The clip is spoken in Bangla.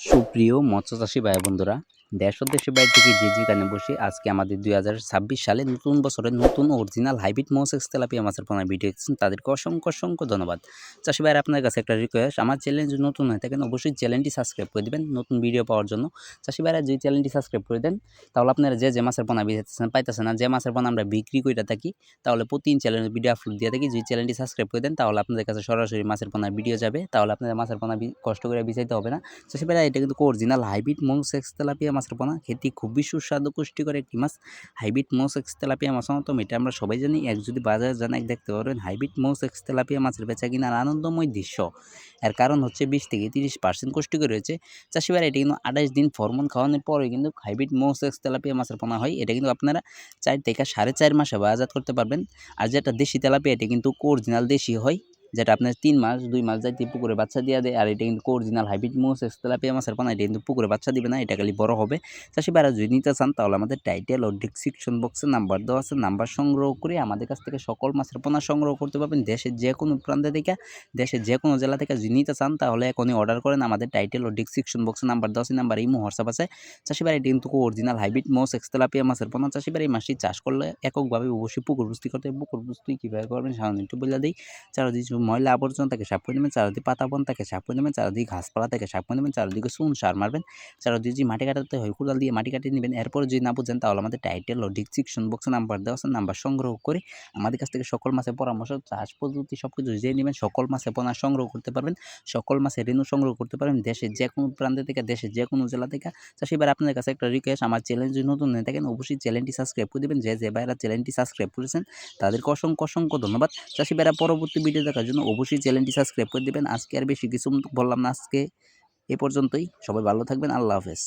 সুপ্রিয় মৎস্যচাষী ভাই বন্ধুরা, দেশ ও দেশের বাইরে থেকে যে যেখানে বসে আজকে আমাদের ২০২৬ সালে নতুন বছরের নতুন অরিজিনাল হাইব্রিড মোসেস তেলাপিয়া মাছের পোনা ভিডিও দেখছেন, তাদেরকে অসংখ্য অসংখ্য ধন্যবাদ। চাষি ভাইরা, আপনার কাছে একটা রিকোয়েস্ট, আমার চ্যানেল যদি নতুন হয়ে থাকেন অবশ্যই চ্যানেলটি সাবস্ক্রাইব করে দেবেন নতুন ভিডিও পাওয়ার জন্য। চাষি ভাইরা যদি চ্যানেলটি সাবস্ক্রাইব করে দেন, তাহলে আপনারা যে মাছের পোনা পাইতেছেন না, যে মাছের পোনা আমরা বিক্রি করে থাকি, তাহলে প্রতিদিন চ্যানেলের ভিডিও আপলোড দিয়ে থাকি। যদি চ্যানেলটি সাবস্ক্রাইব করে দেন, তাহলে আপনাদের কাছে সরাসরি মাছের পোনার ভিডিও যাবে, তাহলে আপনাদের মাছের পোনা কষ্ট করে বিচাইতে হবে না। চাষি ভাইরা, এটা কিন্তু অরিজিনাল হাইব্রিড মোসেক্স তেলাপিয়া মাছের পোনা, খেতে খুবই সুস্বাদু পুষ্টিকর একটি মাছ। হাইব্রিড মোসেক্স তেলাপিয়া মাছ তো এটা আমরা সবাই জানি। এক যদি বাজারে যান, এক দেখতে পারবেন হাইব্রিড মোসেক্স তেলাপিয়া মাছের বেচা কিনার আনন্দময় দৃশ্য। এর কারণ হচ্ছে 20 থেকে 30% পুষ্টিকর রয়েছে। চাষি ভাইরা, এটা কিন্তু 28 দিন ফরমন খাওয়ানোর পরে কিন্তু হাইব্রিড মোসেক্স তেলাপিয়া মাছের পোনা হয়। এটা কিন্তু আপনারা 4 থেকে 4.5 মাসে বাজারজাত করতে পারবেন। আর যেটা দেশি তেলাপিয়া, এটা কিন্তু অরিজিনাল দেশি হয়, যেটা আপনার 3 মাস 2 মাস যাইতে পুকুরে বাচ্চা দিয়ে দেয়। আর এটা কিন্তু অরিজিনাল হাইব্রিড মোসেস তেলাপিয়া মাছের পোনা, এটা কিন্তু পুকুরে বাচ্চা দিবে না, এটা খালি বড় হবে। চাষি ভাইরা, যদি নিতে চান তাহলে আমাদের টাইটেল ও ডেসক্রিপশন বক্সে নাম্বার দেওয়া আছে, নাম্বার সংগ্রহ করে আমাদের কাছ থেকে সকল মাছের পোনা সংগ্রহ করতে পারবেন। দেশের যে কোনো প্রান্তে থেকে, দেশের যে কোনো জেলা থেকে যদি নিতে চান তাহলে এখনই অর্ডার করেন। আমাদের টাইটেল ও ডেসক্রিপশন বক্সে নাম্বার দেওয়া আছে, নাম্বার ইমো হোয়াটসঅ্যাপ আছে। চাষি ভাইরা, এটা কিন্তু অরিজিনাল হাইব্রিড মোসেস তেলাপিয়া মাছের পোনা। চাষি ভাইরা, এই মাছটি চাষ করলে এককভাবে অবশ্যই পুকুর প্রস্তুতি করতে হবে। পুকুর প্রস্তুতি কীভাবে করবেন সাধারণত একটু বলে দিই। চারদিকে ময়লা আবর্জনা থেকে সাফ করে নেবেন, চারদিকে পাতাবন থেকে সাফ করে নেবেন, চারদিকে ঘাসপালা থেকে সাফ করে নেবেন, চারদিকে চুন সার মারবেন, চারদিকে যদি মাটি কাটাতে হয় কোদাল দিয়ে মাটি কাটিয়ে নেবেন। এরপর যদি না বুঝেন তাহলে আমাদের টাইটেল ও ডেসক্রিপশন বক্সে নাম্বার দেওয়া আছে, নাম্বার সংগ্রহ করে আমাদের কাছ থেকে সকল মাছের পরামর্শ, চাষ পদ্ধতি সব কিছু জেনে নেবেন। সকল মাছের পোনা সংগ্রহ করতে পারবেন, সকল মাছের রেণু সংগ্রহ করতে পারবেন দেশের যে কোনো প্রান্তে থেকে, দেশের যে কোনো জেলা থেকে। চাষি ভাইরা, আপনাদের কাছে একটা রিকোয়েস্ট, আমার চ্যানেল যদি নতুন হয়ে থাকেন অবশ্যই চ্যানেলটি সাবস্ক্রাইব করে দেবেন। যে ভাইরা চ্যানেলটি সাবস্ক্রাইব করেছেন তাদেরকে অসংখ্য অসংখ্য ধন্যবাদ। চাষি ভাইরা, পরবর্তী ভিডিও দেখার জন্য অবশ্যই চ্যানেলটি সাবস্ক্রাইব করে দেবেন। আজকে আর বেশি কিছু বললাম না, আজকে এ পর্যন্তই। সবাই ভালো থাকবেন। আল্লাহ হাফেজ।